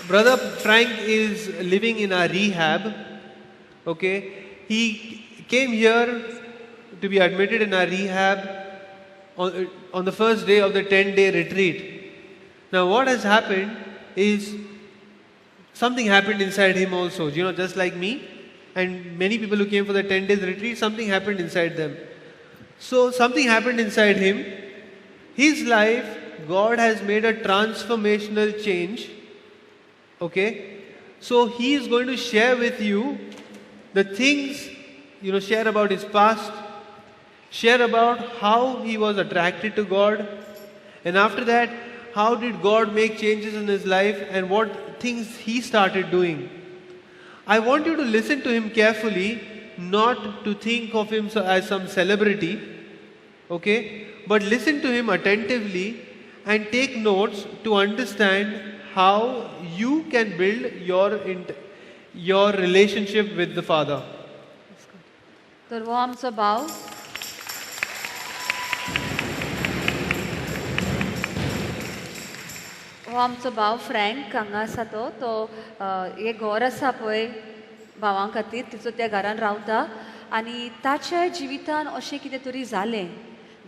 Brother Frank is living in a rehab. Okay, he came here to be admitted in a rehab on the first day of the 10-day retreat. Now, what has happened is something happened inside him also, just like me and many people who came for the 10 days retreat, something happened inside them. So, something happened inside him. His life, God has made a transformational change. Okay, so he is going to share with you the things, share about his past, share about how he was attracted to God, and after that, how did God make changes in his life and what things he started doing. I want you to listen to him carefully, not to think of him as some celebrity, okay, but listen to him attentively and take notes to understand how you can build your relationship with the Father. तर हो आमचो भाव frank हांगा आसा तो एक घर आसा पळय भावां खातीर तिचो त्या घरान रावता आनी ताच्या जिवितान अशें कितें तरी जालें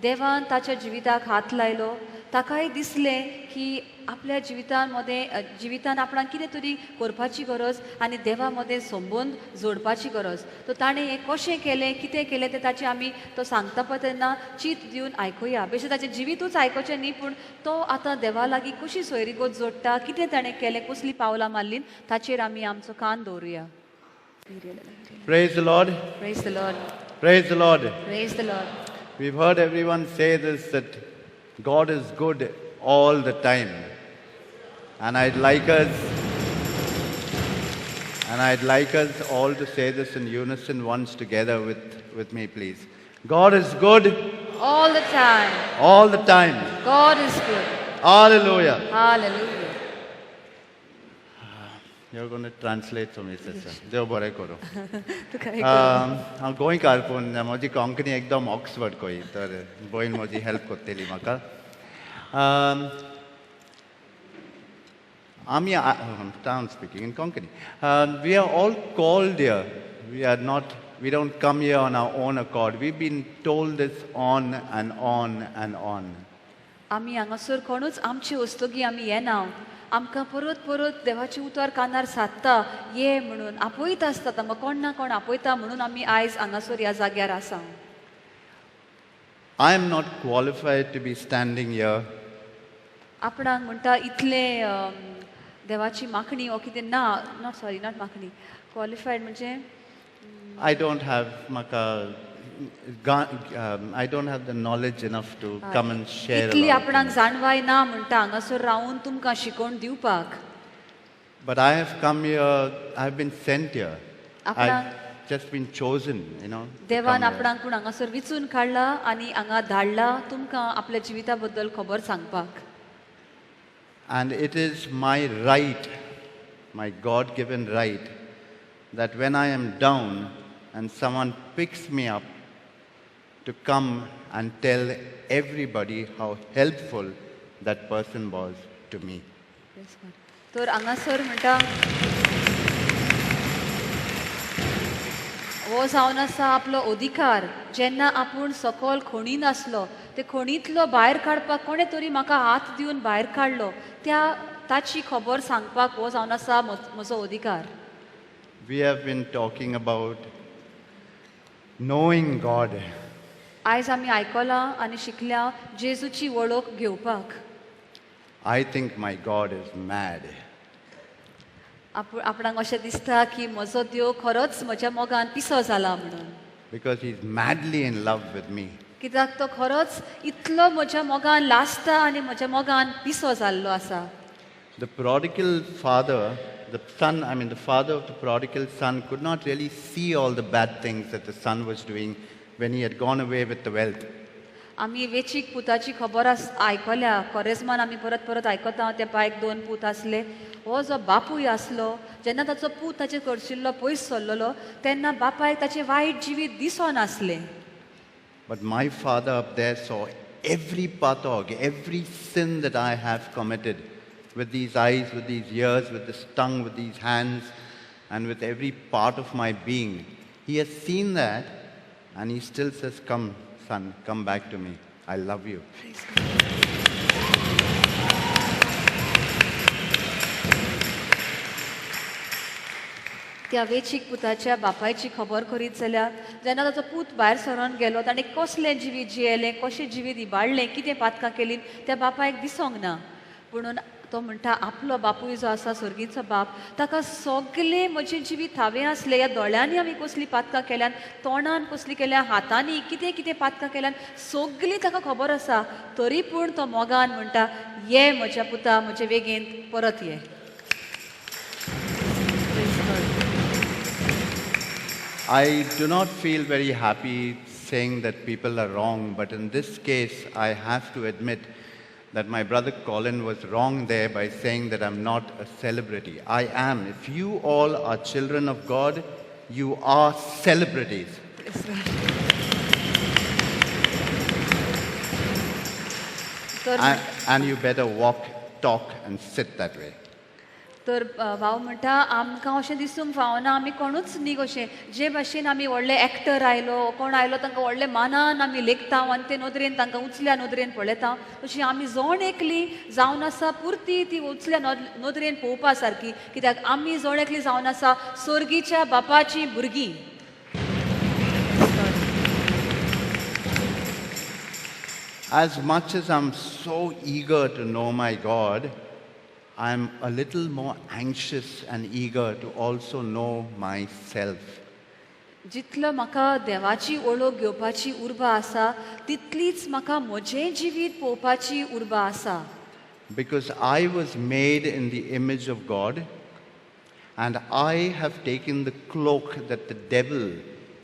देवान ताच्या जिविताक हात लायलो ताकाय दिसलें की आपल्या जिवितान आपणाक कितें तरी करपाची गरज आनी देवा मदें संबंद जोडपाची गरज तो ताणें हें कशें केलें कितें केलें तें ताचें आमी तो सांगता पळय तेन्ना चीत दिवन आयकुया बेश्टें ताचें जिवितूच आयकोचें न्ही पूण तो आतां देवा लागीं कशी सोयरीगत जोडटा कितें ताणें केलें कसलीं पावलां मारलीं ताचेर आमी आमचो कान दवरुया. Praise the Lord. Praise the Lord. Praise the Lord. Praise the Lord. We've heard everyone say this, that God is good all the time. And I'd like us all to say this in unison once together with me, please. God is good All the time. all the time. God is good. Hallelujah. Hallelujah. You're going to translate for me, sister. देव बरें करूं. तुका एक हांव गोंयकार पूण म्हजी कोंकणी एकदम Oxford कोई तर भयण म्हजी हेल्प करतली म्हाका. आमी I'm speaking in Konkani. We are all called here. We don't come here on our own accord. We've been told this on and on and on. आमी हांगासर कोणूच आमची वस्तुगी आमी येना आमकां परत परत देवाची उतर कानार सादता ये म्हणून आपयता आसता आमकां कोण ना कोण आपयता म्हणून आमी आयज हांगासर ह्या जाग्यार आसा. I am not qualified to be standing here. आपणाक म्हणटा इतले देवाची माखणी ओ कितें ना नॉट माखणी क्वॉलिफायड म्हणजे I don't have I don't have the knowledge enough to come and share. Italy about आपणाक things. जाणवाय ना म्हणटा हांगासर रावून तुमकां शिकोवन दिवपाक. But I have come here, I have been sent here. आपणाक I've just been chosen, to देवान come here. आपणाक पूण हांगासर विचून काडला आनी हांगा धाडला तुमकां आपल्या जिविता बद्दल खबर सांगपाक. And it is my right, my God-given right, that when I am down and someone picks me up, to come and tell everybody how helpful that person was to me. तर हांगासर म्हणटा हो जावन आसा आपलो अधिकार जेन्ना आपूण सकयल खणीन आसलो ते खणींतलो भायर काडपाक कोणे तरी म्हाका हात दिवन भायर काडलो ताची खबर सांगपाक हो जावन आसा म्हजो अधिकार. We have been talking about knowing God. आयज आमी आयकलां आनी शिकल्या जेजूची वळख घेवपाक. I think my God is mad. आपणाक अशें दिसता की म्हजो देव खरोच म्हज्या मोगान पिसो जाला म्हणून. Because he's madly in love with me. कित्याक तो खरोच इतलो म्हज्या मोगान लासता आनी म्हज्या मोगान पिसो जाल्लो आसा. The prodigal father, the father of the prodigal son could not really see all the bad things that the son was doing when he had gone away with the wealth. आमी वेचीक पुताची खबर आयकल्या कोरेजमान आमी परत परत आयकता त्या बायक 2 पूत आसले. हो जो बापूय आसलो जेन्ना ताचो पूत ताचे कडशिल्लो पयस सरलेलो तेन्ना बापायक ताचें वायट जिवीत दिसो नासलें. But my father up there saw every patog, every sin that I have committed, with these eyes, with these ears, with this tongue, with these hands, and with every part of my being. He has seen that, and he still says, "Come, son, come back to me. I love you." त्या वेचीक पुताच्या बापायची खबर करीत जाल्यार जेन्ना ताचो पूत भायर सरोन गेलो ताणें कसलें जिवीत जियेलें कशें जिवीत इबाडलें कितें पातकां केलीं त्या बापायक दिसोंक ना पुणून तो म्हणटा आपलो बापूय जो आसा स्वर्गीचो बाप ताका सगलें म्हजें जिवीत हांवें आसलें ह्या दोळ्यांनी हांवें कसलीं पातकां केल्यान तोंडान कसलीं केल्या हातांनी कितें कितें पातकां केल्यान सगलीं ताका खबर आसा तरी पूण तो मोगान म्हणटा ये म्हज्या पुता म्हजे वेगेन परत ये. I do not feel very happy saying that people are wrong, but in this case, I have to admit that my brother Colin was wrong there by saying that I'm not a celebrity. I am. If you all are children of God, you are celebrities. And you better walk, talk, and sit that way. तर भाव म्हणटा आमकां अशें दिसूंक फावना आमी कोणूच न्ही कशें जे भाशेन आमी व्हडले एक्टर आयलो कोण आयलो तांकां व्हडले मानान आमी लेखता आनी ते नदरेन तांकां उचल्या नदरेन पळयता तशी आमी जण एकली जावन आसा पुर्ती ती उचल्या नदरेन पळोवपा सारकी कित्याक आमी जण एकली जावन आसा स्वर्गीच्या बापाची भुरगीं. As much as I'm so eager to know my God, I'm a little more anxious and eager to also know myself. जितलो म्हाका देवाची ओळख घेवपाची उर्बा आसा तितलीच म्हाका म्हजें जिवीत पळोवपाची उर्बा आसा. Because I was made in the image of God, and I have taken the cloak that the devil,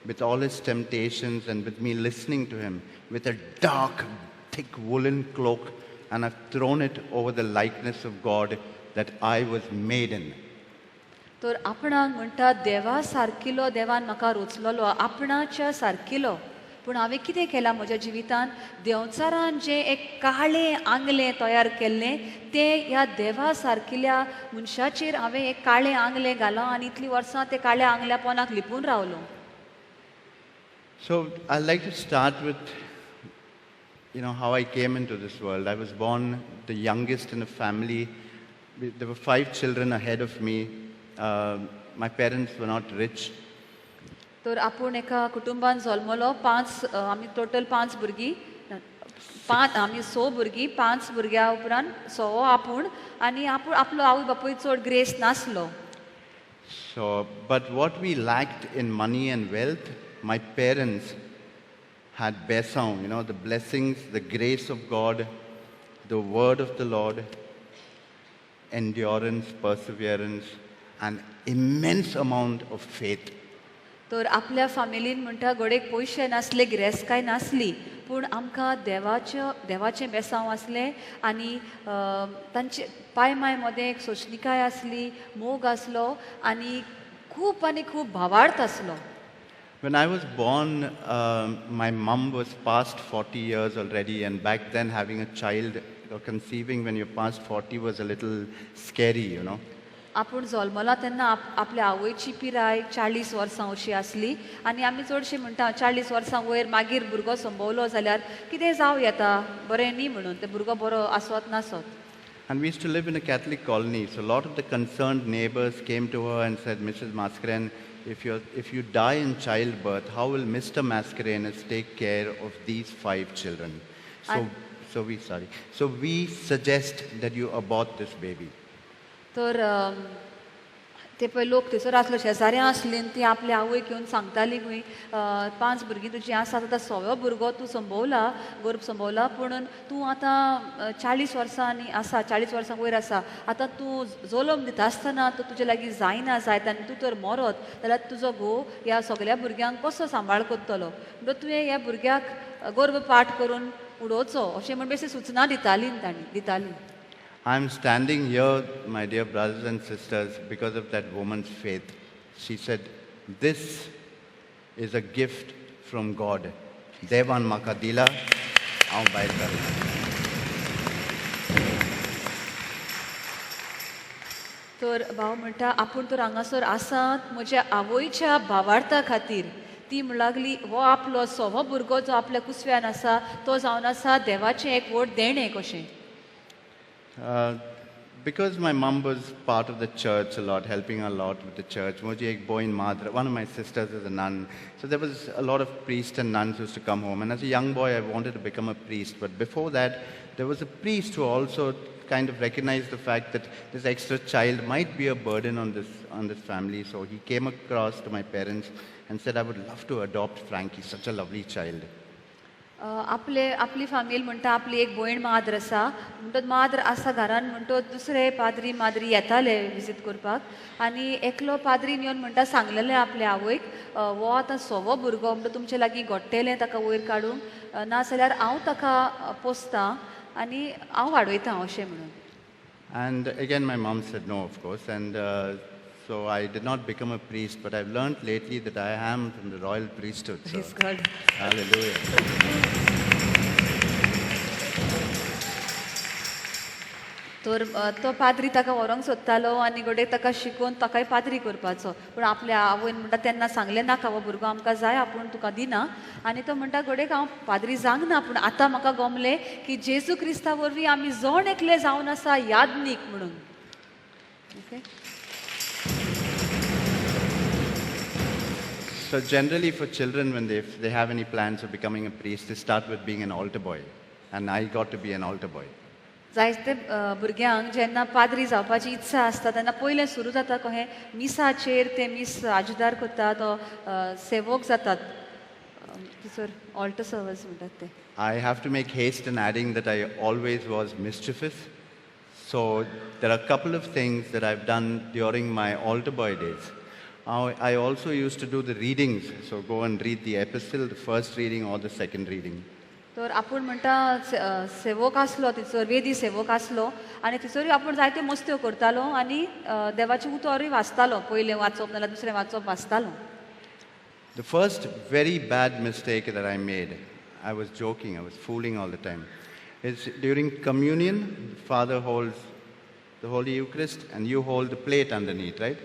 with all his temptations and with me listening to him, with a dark, thick woolen cloak, and I've thrown it over the likeness of God that I was made in. तर आपणाक म्हणटा देवा सारकिलो देवान म्हाका रोचलेलो आपणाच्या सारकिलो पूण हांवें कितें केलां म्हज्या जिवितान देंवचारान जें एक काळें आंगलें तयार केल्लें तें ह्या देवा सारकिल्या मनशाचेर हांवें एक काळें आंगलें घालां आनी इतलीं वर्सां तें काळ्या आंगल्या पोंदाक लिपून रावलो. So I'd like to start with how I came into this world. I was born the youngest in a family. There were 5 children ahead of me. My parents were not rich. तर आपूण एका कुटुंबान जल्मलो आमी total 5 भुरगीं आमी 6 भुरगीं 5 भुरग्यां उपरांत 6 आपूण आनी आपलो आवय बापूय चड ग्रेस नासलो. So, but what we lacked in money and wealth, my parents had besown, the blessings, the grace of God, the word of the Lord, endurance, perseverance, and immense amount of faith. तर आपल्या फॅमिलीन म्हणटा गोडेक पयशे नासले गिरेस्त नासली पूण आमकां देवाचें बेसांव आसलें आनी तांचे पांयमाय मदें एक सोशणिकाय आसली मोग आसलो आनी खूब भावार्थ आसलो. When I was born, my mom was past 40 years already, and back then having a child or conceiving when you're past 40 was a little scary, आपूण जल्मला तेन्ना आपल्या आवयची पिराय 40 वर्सां अशी आसली आनी आमी चडशे म्हणटा 40 वर्सां वयर मागीर भुरगो संभोवलो जाल्यार कितें जावं येता बरें न्ही म्हणून ते भुरगो बरो आसत नासत. And we used to live in a Catholic colony, so a lot of the concerned neighbors came to her and said, "Mrs. Mascarenhas, if you die in childbirth, how will Mr. Mascarenhas take care of these 5 children? So we suggest that you abort this baby." तर ते पळय लोक थंयसर आसलो शेजाऱ्यां आसलीं ती आपल्या आवयक घेवन सांगताली खंय 5 भुरगीं तुजीं आसात आतां 6वो भुरगो तूं संभोवला गर्भ संभोवला पूण तूं आतां 40 वर्सांनी आसा 40 वर्सां वयर आसा आतां तूं जल्म दिता आसतना तो तुजे लागीं जायना जायत आनी तूं तर मरत जाल्यार तुजो घोव ह्या सगळ्या भुरग्यांक कसो सांबाळ करतलो म्हणटच तुवें ह्या भुरग्याक गर्भपाठ करून उडोवचो अशें म्हण बेश्टी सुचना दिताली. I'm standing here, my dear brothers and sisters, because of that woman's faith. She said, "This is a gift from God. Devan Makadila, aun bair kar." तर भाव म्हणटा आपूण तर हांगासर आसात म्हज्या आवयच्या भावार्था खातीर. ती म्हणू लागली हो आपलो सवो भुरगो जो आपल्या कुसव्यान आसा तो जावन आसा देवाचें एक व्हड देणें कशें. Because my mom was part of the church a lot, helping a lot with the church. Muझे एक boin madra, one of my sisters is a nun. So there was a lot of priests and nuns who used to come home. And as a young boy, I wanted to become a priest. But before that, there was a priest who also kind of recognized the fact that this extra child might be a burden on this family. So he came across to my parents and said, I would love to adopt Frankie, such a lovely child. आपली फामील म्हणटा आपली एक भयण माद्र आसा म्हणटो माद्र आसा घरान म्हणटो दुसरे पाद्री माद्री येताले विजीट करपाक आनी एकलो पाद्रीन येवन म्हणटा सांगलेलें आपल्या आवयक हो आतां सवो भुरगो म्हणटा तुमचे लागीं घोट्टेलें ताका वयर काडूंक नाजाल्यार हांव ताका पोसतां आनी हांव वाडयतां अशें म्हणून. And again, my mom said no, of course. And so I did not become a priest, but I've learned lately that I am from the royal priesthood. So. Praise God. Hallelujah. तर तो पाद्री ताका व्हरोंक सोदतालो आनी घोडे ताका शिकोवन ताकाय पाद्री करपाचो पूण आपल्या आवयन म्हणटा तेन्ना सांगलें नाका हो भुरगो आमकां जाय आपूण तुका दिना आनी तो म्हणटा घोडेक हांव पाद्री जावंक ना पूण आतां म्हाका गमलें की जेजू क्रिस्ता वरवीं आमी जोण एकले जावन आसा यादनीक म्हणून. Okay. So generally for children, when they have any plans of becoming a priest, they start with being an altar boy. And I got to be an altar boy. जायते भुरग्यांक जेन्ना पाद्री जावपाची इत्सा आसता तेन्ना पयलें सुरू जाता कहें मिसाचेर ते मीस आजुदार करता तो सेवक जातात थंयसर ऑल्टर सर्वीस म्हणटात ते. I have to make haste in adding that I always was mischievous. So there are a couple of things that I've done during my altar boy days. I also used to do the readings. So go and read the epistle, the first reading or the second reading. तर आपूण म्हणटा सेवक आसलो थंयसर वेदी सेवक आसलो आनी थंयसरूय आपूण जायत्यो मस्त्यो करतालो आनी देवाचें उतोरूय वाचतालो पयलें वाचप नाल्यार दुसरें वाचप वाचतालो. The first very bad mistake that I made, I was joking, I was fooling all the time, is during communion, the Father holds the Holy Eucharist and you hold the plate underneath, right?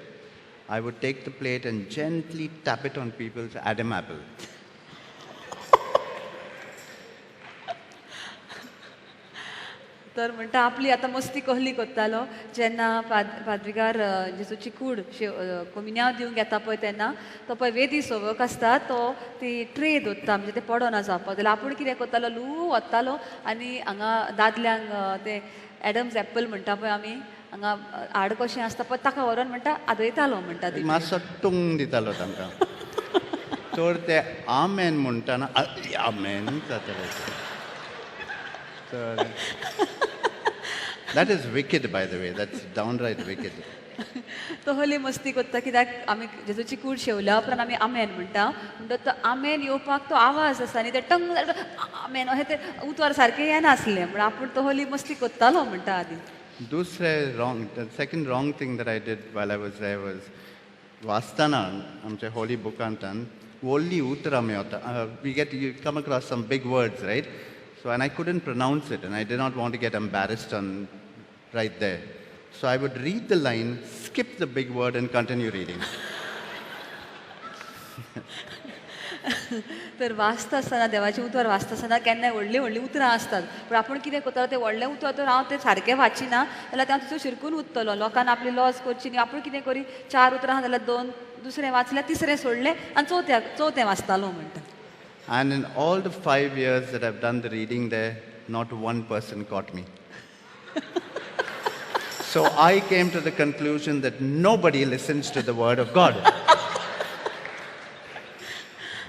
I would take the plate and gently tap it on people's Adam apple. तर म्हणटा आपली आतां मस्ती कहली करतालो जेन्ना पाद्रीगार जेजूची कूड कम्युन्यांव दिवंक येता पळय तेन्ना तो पळय वेदी सेवक आसता तो ती ट्रे दवरता म्हणजे ते पडोना जावपाक जाल्यार आपूण कितें करतालो लू वतालो आनी हांगा दादल्यांक ते एडम्स एप्पल म्हणटा पळय आमी हांगा हाड कशें आसता पळय ताका व्हरोन म्हणटा आदयतालो म्हणटा ती मातसो टुंग दितालो तांकां. तर ते आमेन म्हणटाना आमेन जाताले. तर that is wicked, by the way. That's downright wicked. तो हली मस्ती करता कित्याक आमी जेजूची कूड शेवल्या उपरांत आमी आमेन म्हणटा म्हणटा तो आमेन येवपाक तो आवाज आसा न्ही ते टंग आमेन अशें ते उतवार सारकें येनासलें म्हण आपूण तो हली मस्ती करतालो म्हणटा आदी. The second wrong thing that I did while I was there was वाचताना आमच्या होली बुकांतान व्हडली उतरां मेळटा. You come across some big words, right? So, and I couldn't pronounce it, and I did not want to get embarrassed right there. So I would read the line, skip the big word, and continue reading. तर वाचता आसतना देवाची उतवार वाचता आसतना केन्नाय व्हडलीं व्हडलीं उतरां आसतात पूण आपूण कितें करतालो तें व्हडलें उतर तर हांव तें सारकें वाचिना जाल्यार हांव तितून शिरकून उरतलो लोकांन आपली लॉस करची न्ही. आपूण कितें करी 4 उतरां आहा जाल्यार 2 दुसरें वाचलें तिसरें सोडलें आनी चवथें वाचतालो म्हणटा. And in all the 5 years that I've done the reading there, not one person caught me. So I came to the conclusion that nobody listens to the word of God.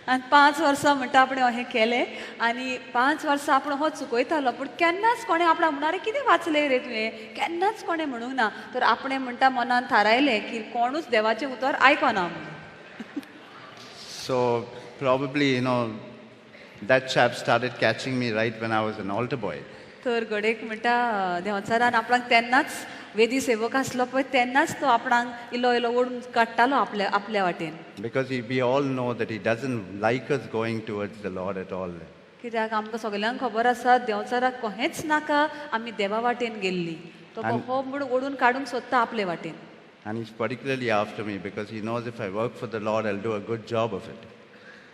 आनी 5 वर्सां म्हणटा आपणें अशें केलें आनी 5 वर्सां आपूण हो चुकयतालो पूण केन्नाच कोणें आपणा म्हणणारे कितें वाचलें रे तुवें केन्नाच कोणें म्हणूंक ना. तर आपणें म्हणटा मनान थारायलें की कोणूच देवाचें उतर आयकना म्हणून. So probably, that chap started catching me right when I was an altar boy. तर घडयेक म्हणटा देंवचारान आपणाक तेन्नाच वेदी सेवक आसलो पळय तेन्नाच तो आपणाक इल्लो इल्लो ओडून काडटालो आपल्या वाटेन. Because we all know that he doesn't like us going towards the Lord at all. कित्याक आमकां सगल्यांक खबर आसा देंवचाराक कहेंच नाका आमी देवा वाटेन गेल्लीं. तो हो म्हूण ओडून काडूंक सोदता आपले वाटेन. And he's particularly after me because he knows if I work for the Lord, I'll do a good job of it.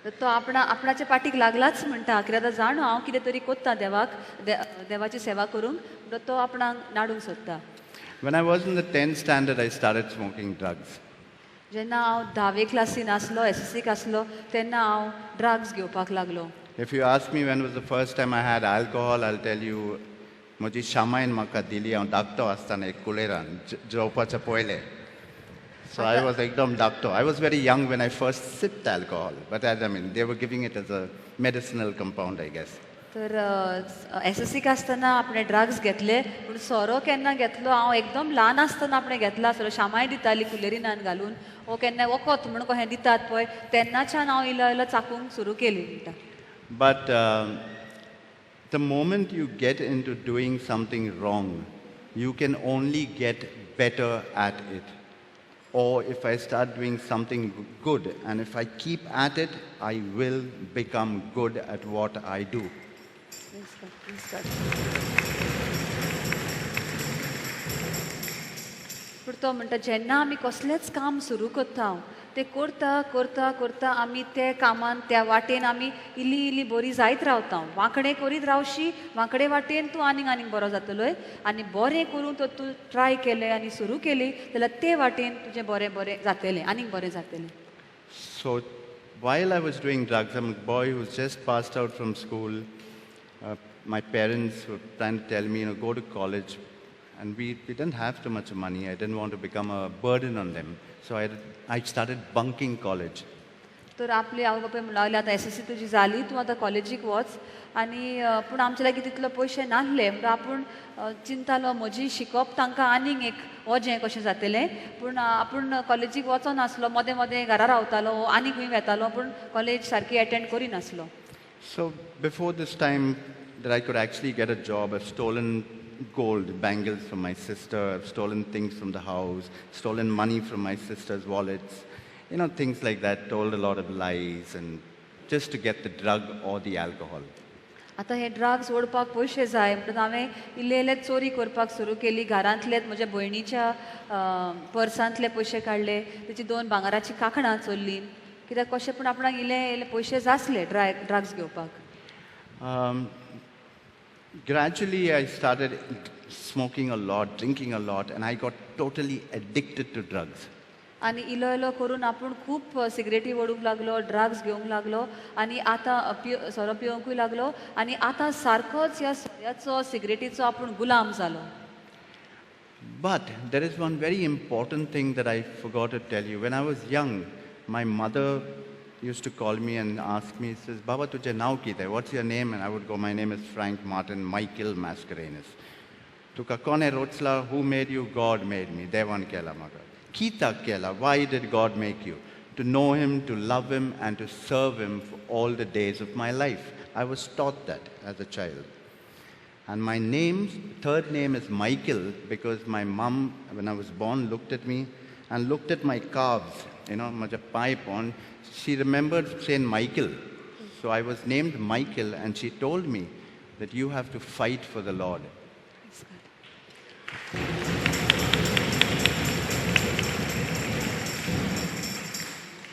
तर तो आपणाच्या पाठीक लागलाच म्हणटा कित्याक आतां जाणो हांव कितें तरी कोत्ता देवाक देवाची सेवा करूंक म्हणून तो आपणाक नाडूंक सोदता. When I was in the 10th standard, I started smoking drugs. जेन्ना हांव 10वे क्लासीन आसलो एसएससीक आसलो तेन्ना हांव ड्रग्स घेवपाक लागलो. If you ask me when was the first time I had alcohol, I'll tell you, म्हजी शामायन म्हाका दिली हांव धाकटो आसतना एक कुलेरान जेवपाच्या पयले. So I was ekdam doctor. I was very young when I first sipped alcohol, but they were giving it as a medicinal compound, I guess. तर एसएससीक आसतना आपणे ड्रग्स घेतले पूण सोरो केन्ना घेतलो हांव एकदम ल्हान आसतना आपणे घेतला आसलो शामाय दिताली कुलेरिनान घालून वो केन्ना वखद म्हणून कशें दितात पळय तेन्नाच्यान हांव इल्लो इल्लो चाकूंक सुरू केली म्हणटा. But the moment you get into doing something wrong, you can only get better at it. Or if I start doing something good, and if I keep at it, I will become good at what I do. पूण तो म्हणटा जेन्ना आमी कसलेंच काम सुरू करता तें करता करता करता आमी त्या कामान त्या वाटेन आमी इल्ली इल्ली बरी जायत रावता. वांकडें करीत रावशी वांकडे वाटेन तूं आनीक बरो जातलोय आनी बरें करून तो तूं ट्राय केलें आनी सुरू केली जाल्यार ते वाटेन तुजें बरें बरें जातलें आनीक बरें जातलें. So while I was doing drugs, I'm a boy who's just passed out from school. My parents were trying to tell me, go to college. And we didn't have too much money. I didn't want to become a burden on them. So I started bunking college. तर आपले आवय बापूय म्हणून लागले आतां SSC तुजी जाली तूं आतां कॉलेजीक वच आनी पूण आमचे लागीं तितलो पयशे नासले म्हणून आपूण चिंतालो म्हजी शिकप तांकां आनीक एक वजें कशें जातलें पूण आपूण कॉलेजीक वचनासलो मदें मदें घरा रावतालो आनीक खंय वेतालो पूण कॉलेज सारकी attend करिनासलो. So before this time that I could actually get a job, I've stolen gold, bangles from my sister, I've stolen things from the house, stolen money from my sister's wallets, things like that, told a lot of lies and just to get the drug or the alcohol. आतां हे drugs ओडपाक पयशे जाय म्हणून हांवें इल्ले इल्ले चोरी करपाक सुरू केली. घरांतलेच म्हज्या भयणीच्या पर्सांतले पयशे काडले तेची 2 भांगाराची कांकणां चोरलीं कित्याक कशें पूण आपणाक इल्ले इल्ले पयशे जासले ड्रग्स घेवपाक. Gradually I started smoking a lot, drinking a lot, and I got totally addicted to drugs. आनी इलो इलो करून आपूण खूब सिगरेटी ओडूंक लागलो ड्रग्स घेवंक लागलो आनी आतां सोरो पिवंकूय लागलो आनी आतां सारकोच ह्या सोऱ्याचो सिगरेटीचो आपूण गुलाम जालो. But there is one very important thing that I forgot to tell you. When I was young, my mother used to call me and ask me, says, Baba, tujhe naw kite? What's your name? And I would go, my name is Frank Martin Michael Mascarenhas. Tuka kone rotsla, who made you? God made me. Devan kela maga. Kita kela, why did God make you? To know Him, to love Him, and to serve Him for all the days of my life. I was taught that as a child. And my third name is Michael, because my mom, when I was born, looked at me and looked at my calves, maja pipe on. She remembered Saint Michael. So I was named Michael, and she told me that you have to fight for the Lord.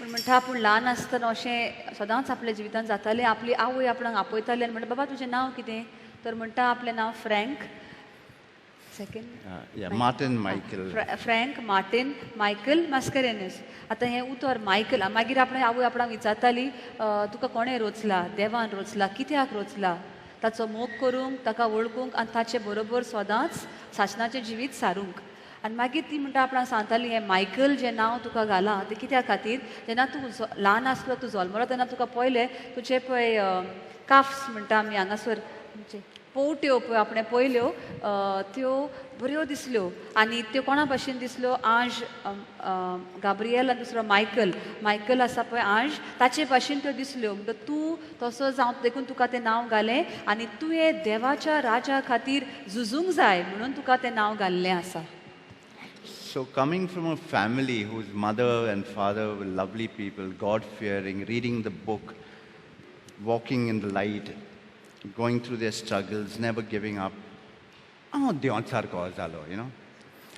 म्हणटा आपूण ल्हान आसतना अशें सदांच आपल्या जिवितांत जातालें. आपली आवय आपणाक आपयताली आनी म्हणटा बाबा तुजें नांव कितें? तर म्हणटा आपलें नांव frank Martin Michael. Frank Martin Michael Mascarenhas. आतां हें उतर मायकल मागीर आपणे आवय आपणाक विचारताली तुका कोणें रोचला? देवान रोचला. कित्याक रोचला? ताचो मोग करूंक ताका वळखूंक आनी ताचे बरोबर सदांच सासणाचें जिवीत सारूंक. आनी मागीर ती म्हणटा आपणाक सांगताली हें मायकल जें नांव तुका घालां तें कित्या खातीर जेन्ना तूं ल्हान आसलो तूं जल्मलो तेन्ना तुका पयलें तुजे पळय काफ्स म्हणटा आमी हांगासर पोवट्यो पळय आपणे पयल्यो त्यो बऱ्यो दिसल्यो आनी त्यो कोणा भाशेन दिसल्यो? आंज गाब्रिएल आनी दुसरो मायकल आसा पळय आंज ताचे भाशेन त्यो दिसल्यो. म्हणटा तूं तसो जावं देखून तुका तें नांव घालें आनी तुवें देवाच्या राजा खातीर झुजूंक जाय म्हणून तुका तें नांव घाल्लें आसा. So coming from a family whose mother and father were lovely people, God-fearing, reading the book, walking in the light, going through their struggles, never giving up. Deon sarko zalo,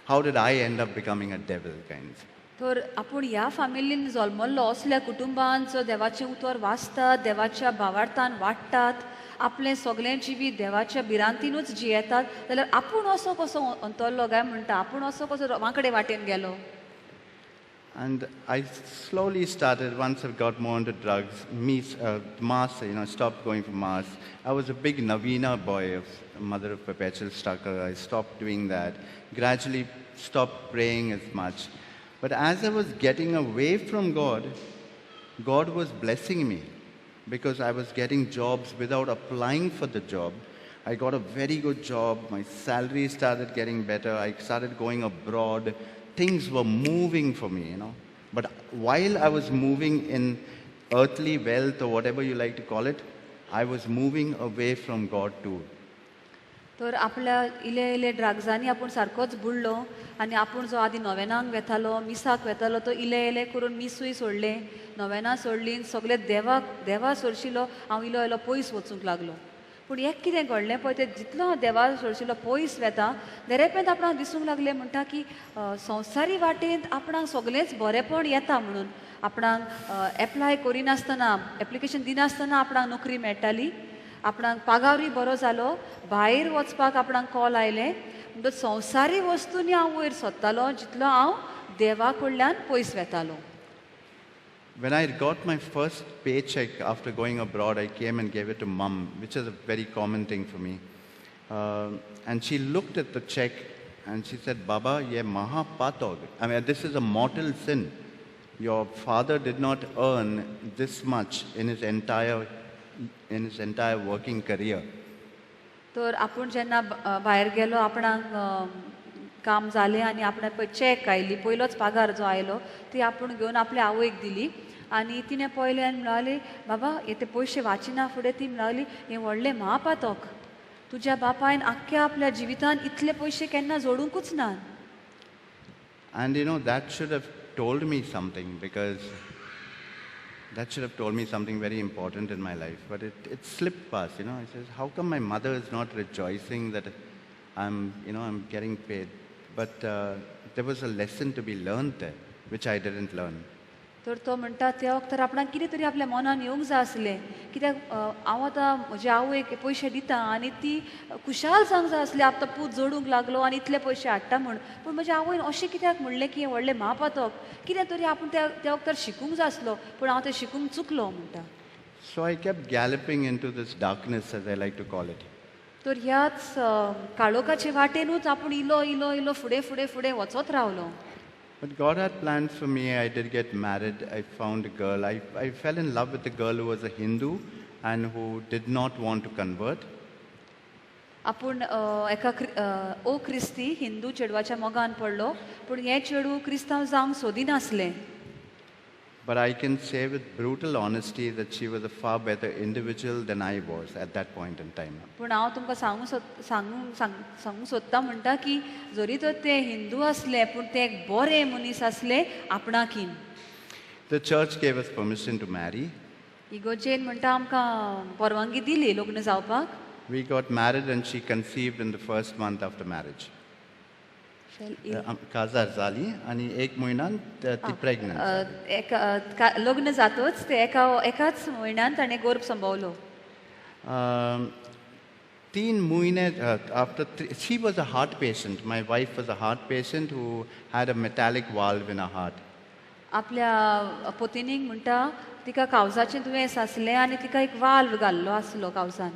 how did I end up becoming a devil kind of? तर आपूण ह्या फॅमिलीन जल्मल्लो असल्या कुटुंबान जो देवाचें उतर वाचतात, देवाच्या भावार्थान वाडटात, आपलें सगळें जिवीत देवाच्या भिरांतीनूच जियेतात, जाल्यार आपूण असो कसो अंतरलो काय म्हणटा, आपूण असो कसो वांकडे वाटेन गेलो. And I slowly started, once I got more into drugs, mass, stopped going for mass. I was a big Navina boy, of mother of perpetual struggle. I stopped doing that. Gradually stopped praying as much. But as I was getting away from God, God was blessing me because I was getting jobs without applying for the job. I got a very good job. My salary started getting better. I started going abroad. Things were moving for me, But while I was moving in earthly wealth or whatever you like to call it, I was moving away from God too. तर आपल्या इले इले ड्रग्जांनी आपूण सारकोच बुडलो आनी आपूण जो आदी नोवेनांक वेतालो मिसाक वेतालो तो इले इले करून मिसूय सोडले नोवेनां सोडलीं सगळे देवा सोडशिलो हांव इलो इलो पयस वचूंक लागलो. पूण एक कितें घडलें पळय तें जितलो हांव देवा सोडशिलो पयस वेता देरेपेंत आपणाक दिसूंक लागलें म्हणटा की संवसारी वाटेन आपणाक सगळेंच बरेंपण येता म्हणून आपणाक एप्लाय करिनासतना एप्लिकेशन दिनासतना आपणाक नोकरी मेळटाली आपणाक पागारूय बरो जालो भायर वचपाक आपणाक कॉल आयले म्हणटच संवसारी वस्तूंनी हांव वयर सोदतालो जितलो हांव देवा कडल्यान पयस वेतालो. When I got my first paycheck after going abroad, I came and gave it to Mum, which is a very common thing for me. And she looked at the check and she said, Baba, ye maha patog. I mean, this is a mortal sin. Your father did not earn this much in his entire working career. तर आपूण जेन्ना भायर गेलो आपणाक काम जालें आनी आपणाक पळय चॅक आयली पयलोच पगार जो आयलो ती आपूण घेवन आपल्या आवयक दिली आनी तिणें पळयलें आनी म्हणली बाबा हे ते पयशे वाचिना फुडें ती म्हणली हें व्हडलें महापातक तुज्या बापायन आख्ख्या आपल्या जिवितान इतले पयशे केन्ना जोडूंकूच ना. And that should have told me something because that should have told me something very important in my life. But it slipped past, I says, how come my mother is not rejoicing that I'm getting paid? But there was a lesson to be learned there, which I didn't learn. तर तो म्हणटा त्या वखदार आपणाक कितें तरी आपल्या मनान येवंक जाय आसलें कित्याक हांव आतां म्हज्या आवयक पयशे दिता आनी ती खुशाल जावंक जाय आसली आतां पूत जोडूंक लागलो आनी इतले पयशे हाडटा म्हूण पूण म्हज्या आवयन अशें कित्याक म्हणलें की हें व्हडलें महापातक कितें तरी आपूण त्या वखदार शिकूंक जाय आसलो पूण हांव तें शिकूंक चुकलो म्हणटा. So I kept galloping into this darkness, as I like to call it. तर ह्याच काळोखाचे वाटेनूच आपूण इलो इलो इलो फुडें फुडें फुडें वचत रावलो. But God had plans for me. I did get married. I found a girl. I fell in love with a girl who was a Hindu and who did not want to convert. आपूण एका क्रिस्ती हिंदू चेडवाच्या मोगान पडलो पूण हें चेडूं क्रिस्तांव जावंक सोदिनासलें. But I can say with brutal honesty that she was a far better individual than I was at that point in time. पूण हांव तुमकां सांगूंक सोदता म्हणटा की जरी तर ते हिंदू आसले पूण ते एक बरे मनीस आसले आपणाकीन. The church gave us permission to marry. इगोर्जेन म्हणटा आमकां परवानगी दिली लग्न जावपाक. We got married and she conceived in the first month after marriage. काजार जाली आणि एक महिन्यान ती प्रेग्नंट. लग्न जातच ते एकाच म्हयन्यान ताणें गर्भ संभवलो. 3 महिने after she was a heart patient. My wife was a heart patient who had a metallic valve in her heart. आपल्या पत्नीक म्हणटा तिका कावजाचें दुयेंस आसलें आनी तिका एक वाल्व घाल्लो आसलो कावजान.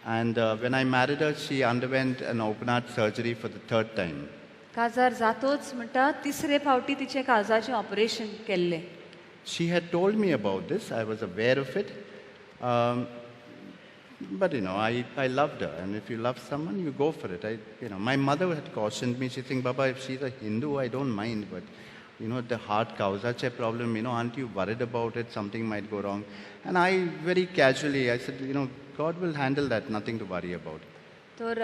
And when I married her, she underwent an open heart surgery for the 3rd time. काजार जातोच म्हणटा तिसरे फावटी तिचे काळजाचें ऑपरेशन केल्लें. She had told me about this. I was aware of it. But I loved her, and if you love someone, you go for it. My mother had cautioned me. She think, Baba, if she's a Hindu, I don't mind, but the heart kauzache problem, aren't you worried about it? Something might go wrong. And I very casually, I said, God will handle that. Nothing to worry about. तर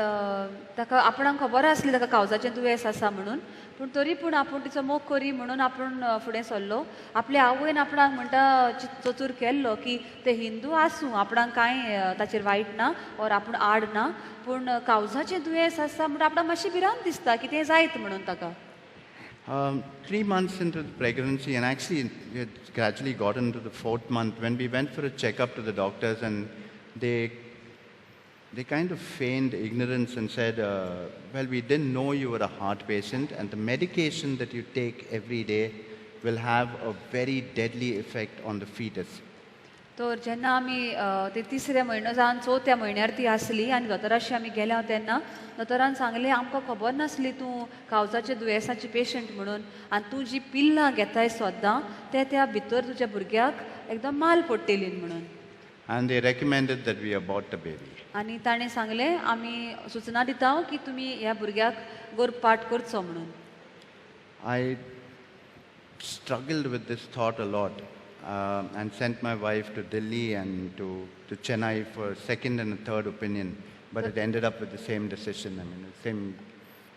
ताका आपणाक खबर आसली ताका काळजाचें दुयेंस आसा म्हणून, पूण तरी पूण आपूण तिचो मोग करी म्हणून आपूण फुडें सरलो. आपल्या आवयन आपणाक म्हणटा चतूर केल्लो की ते हिंदू आसूं, आपणाक कांय ताचेर वायट ना ओर आपूण आड ना, पूण काळजाचें दुयेंस आसा म्हणून आपणाक मातशी भिरांत दिसता की तें जायत म्हणून ताका. 3 months into the pregnancy, and actually we had gradually gotten into the 4th month when we went for a checkup to the doctors, and they kind of feigned ignorance and said, well, we didn't know you were a heart patient, and the medication that you take every day will have a very deadly effect on the fetus. तर जेन्ना आमी ते तिसऱ्या म्हयनो जावन चवथ्या म्हयन्यार ती आसली आनी दोतोराशी आमी गेल्या तेन्ना दोतोरान सांगलें आमकां खबर नासली तूं काळजाच्या दुयेंसाची पेशंट म्हणून, आनी तूं जी पिल्लां घेताय सद्दां ते त्या भितर तुज्या भुरग्याक एकदम माल पडटली म्हणून. And they recommended that we abort the baby. आनी ताणें सांगलें आमी सुचना दिता की तुमी ह्या भुरग्याक गर्भपात करचो म्हणून. I struggled with this thought a lot and sent my wife to Delhi and to Chennai for a second and a third opinion, but it ended up with the same decision. I mean, the same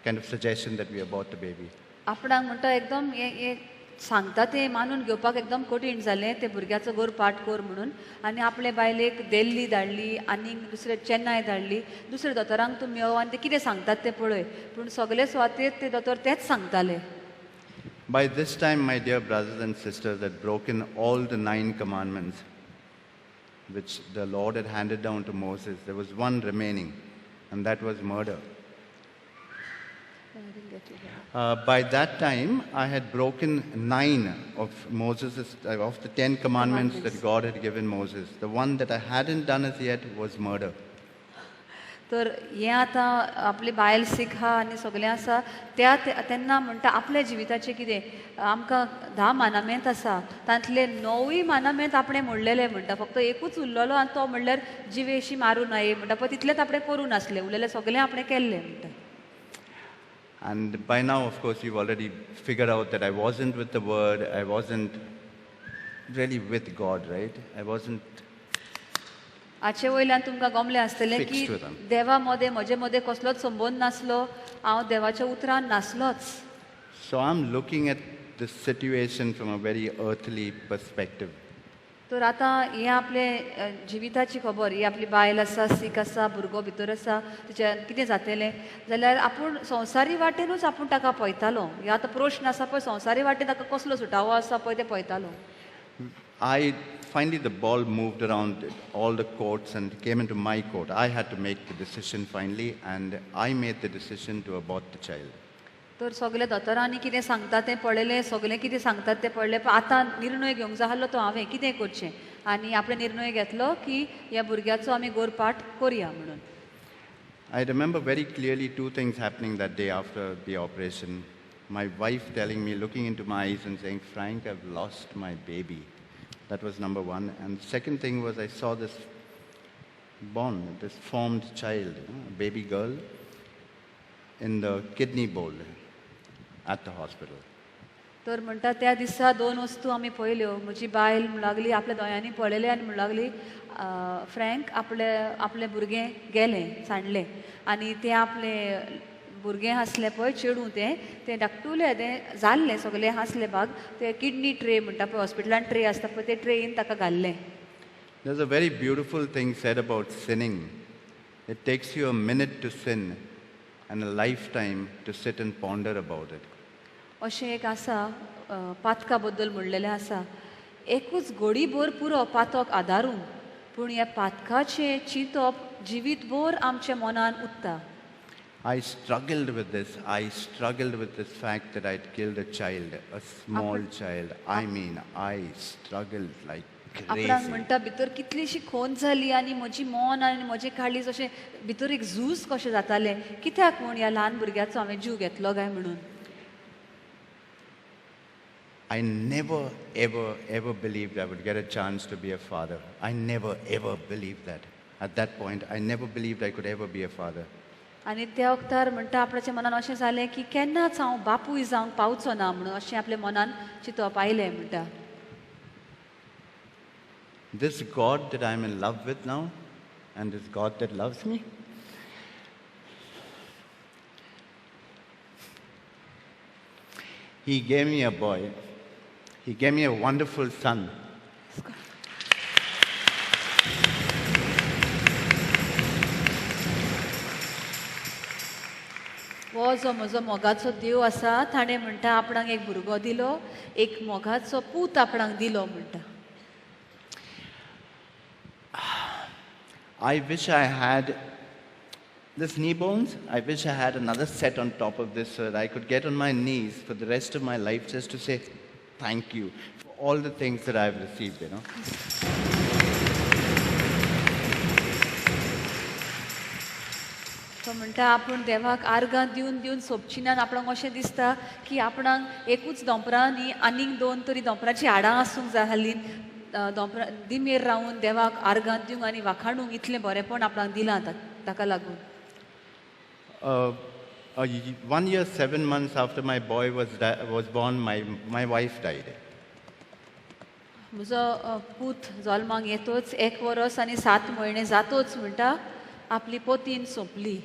kind of suggestion that we abort the baby. आपणाक म्हणटा एकदम हे सांगता तें मानून घेवपाक एकदम कठीण जालें ते भुरग्याचो गर्भपात कर म्हणून. आनी आपले बायलेक दिल्ली धाडली आनी दुसरे चेन्नय धाडली. दुसरे दोतोरांक तुमी यो आनी ते कितें सांगतात ते पळय, पूण सगळे सुवातेर ते दोतोर तेच सांगताले. By this time, my dear brothers and sisters had broken all the 9 commandments which the Lord had handed down to Moses. There was one remaining, and that was murder. By that time, I had broken 9 of of the 10 commandments that God had given Moses. The one that I hadn't done as yet was murder. तर हें आतां आपली बायल सीख आहा आनी सगळें आसा त्या तेन्ना म्हणटा आपल्या जिविताचें कितें आमकां 10 मानामेंत आसा तांतले 9 मानामेंत आपणें मोडलेले म्हणटा. फक्त एकूच उरलेलो आनी तो म्हणल्यार जिवेशी मारूं न्हय म्हणटा, पण तितलेंच आपणें करूं नासलें, उरलेलें सगळें आपणें केल्लें म्हणटा. And by now, of course, you've already figured out that I wasn't with the Word, I wasn't really with God, right? I wasn't हाचे वयल्यान तुमकां गमलें आसतलें की Fixed with him. देवा म्हजे मदें कसलोच संबंद नासलो, हांव देवाच्या उतरान नासलोच. So I'm looking at this situation from a very earthly perspective. तर आतां हें आपले जिविताची खबर, ही आपली बायल आसा, सीख आसा, भुरगो भितर आसा, तिच्या कितें जातलें जाल्यार आपूण संवसारी वाटेनूच आपूण ताका पळयतालो. हे आतां प्रश्न आसा पळय संवसारी वाटेन ताका कसलो सुटावो आसा पळय ते पळयतालो. Finally, the ball moved around all the courts and came into my court. I had to make the decision finally, and I made the decision to abort the child. तर सगळे दोतोरांनी कितें सांगता तें पळयलें, सगळें कितें सांगतात तें पळयलें, पण आतां निर्णय घेवंक जाय आसलो तो हांवें कितें करचें. आनी आपणे निर्णय घेतलो की ह्या भुरग्याचो आमी गोरपाट करया म्हणून. I remember very clearly 2 things happening that day after the operation. My wife telling me, looking into my eyes and saying, Frank, I've lost my baby. That was number 1. And the second thing was I saw this formed child, a baby girl, in the kidney bowl at the hospital. तर म्हणटा त्या दिसा 2 वस्तू आमी पळयल्यो. म्हजी बायल म्हणू लागली, आपल्या दोळ्यांनी पळयलें आनी म्हणू लागली, फ्रँक आपलें भुरगें गेलें, सांडलें. आनी तें आपलें भुरगें आसलें पळय चेडूं तें धाकटुलें तें जाल्लें सगळें आसलें भाग ते किडनी ट्रे म्हणटा पळय हॉस्पिटलान ट्रे आसता पळय ते ट्रेन ताका घाल्लें. There's a very beautiful thing said about sinning. It takes you a minute to sin and a lifetime to sit and ponder about it. अशें एक आसा पातका बद्दल म्हणलेलें आसा, एकूच घडीभर पुरो पातक आदारूंक, पूण ह्या पातकाचें चिंतप जिवीतभर आमच्या मनान उरता. I struggled with this. I struggled with this fact that I'd killed a child, a small child. I mean, I struggled like आपणाक crazy. म्हणटा भितर कितलीशी खोंत जाली आनी म्हजी मन आनी म्हजें काळीज अशें भितर एक झूज कशें जातालें, कित्याक म्हूण ह्या ल्हान भुरग्याचो हांवें जीव घेतलो काय म्हणून. I never, ever, ever believed I would get a chance to be a father. I never, ever believed that. At that point, I never believed I could ever be a father. आनी त्या वक्तार म्हणटा आपणाच्या मनान अशें जालें की केन्नाच हांव बापूय जावंक पावचो ना म्हणून अशें आपल्या मनान चिंतप आयलें म्हणटा. This God that I'm in love with now, and this God that loves me, He gave me a boy. He gave me a wonderful son. हो जो म्हजो मोगाचो देव आसा ताणें म्हणटा आपणाक एक भुरगो दिलो, एक मोगाचो पूत आपणाक दिलो म्हणटा. I wish I had this knee bones. I wish I had another set on top of this so that I could get on my knees for the rest of my life just to say thank you for all the things that I've received, you know. तो म्हणटा आपूण देवाक आर्गां दिवन दिवन सोंपचिना आनी आपणाक अशें दिसता की आपणाक एकूच दोंपरां न्ही आनीक दोन तरी दोंपरांची हाडां आसूंक जाय हालीं दोंपरां दिमेर रावन देवाक आर्गां दिवंक आनी वाखाणूंक इतलें बरेंपण आपणाक दिलां ताका लागून. 1 year, 7 months after my boy was born, my wife died. म्हजो पूत जल्माक येतोच 1 वर्स आनी 7 म्हयने जातोच म्हणटा आपली पोतीन सोंपली.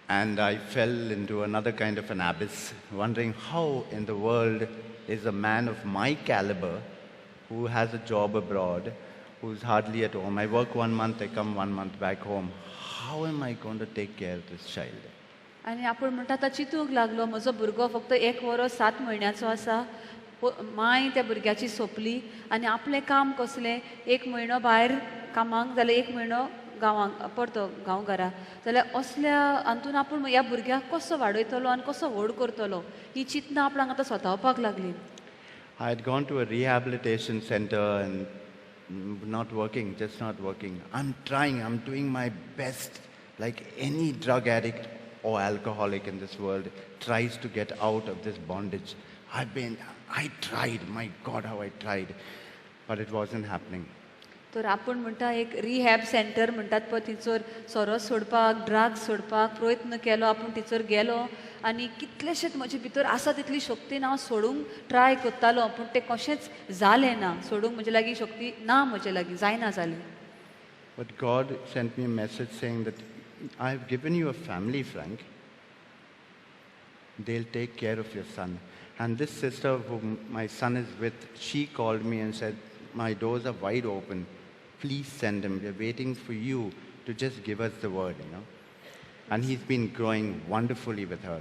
And I fell into another kind of an abyss, wondering how in the world is a man of my caliber who has a job abroad, who's hardly at home. I work 1 month, I come 1 month back home. How am I going to take care of this child? आनी आपूण म्हणटा आतां चिंतूंक लागलो म्हजो भुरगो फक्त 1 verse 7 म्हयन्याचो आसा माय त्या भुरग्याची सोंपली आनी आपलें काम कसलें 1 म्हयनो भायर कामाक जाल्यार 1 म्हयनो गांवांक परतो गांवघरा जाल्यार असल्या हातून आपूण ह्या भुरग्याक कसो वाडयतलो आनी कसो व्हड करतलो ही चिंतना आपणाक आतां स्वतावपाक लागली. I had gone to a rehabilitation center and not working, just not working. I'm trying, I'm doing my best, like any drug addict or alcoholic in this world tries to get out of this bondage. I tried, my God, how I tried, but it wasn't happening. तर आपूण म्हणटा एक rehab centre म्हणटात पळय थंयसर सोरो सोडपाक drugs सोडपाक प्रयत्न केलो आपूण थंयसर गेलो आनी कितलेशेच म्हजे भितर आसा तितली शक्ती हांव सोडूंक ट्राय करतालो पूण तें कशेंच जालें ना सोडूंक म्हजे लागीं शक्ती ना म्हजे लागीं जायना जालें. But God sent me a message saying that I've given you a family, Frank. They'll take care of your son. And this sister whom my son is with, she called me and said, my doors are wide open. Please send him. We're waiting for you to just give us the word, you know. And he's been growing wonderfully with her.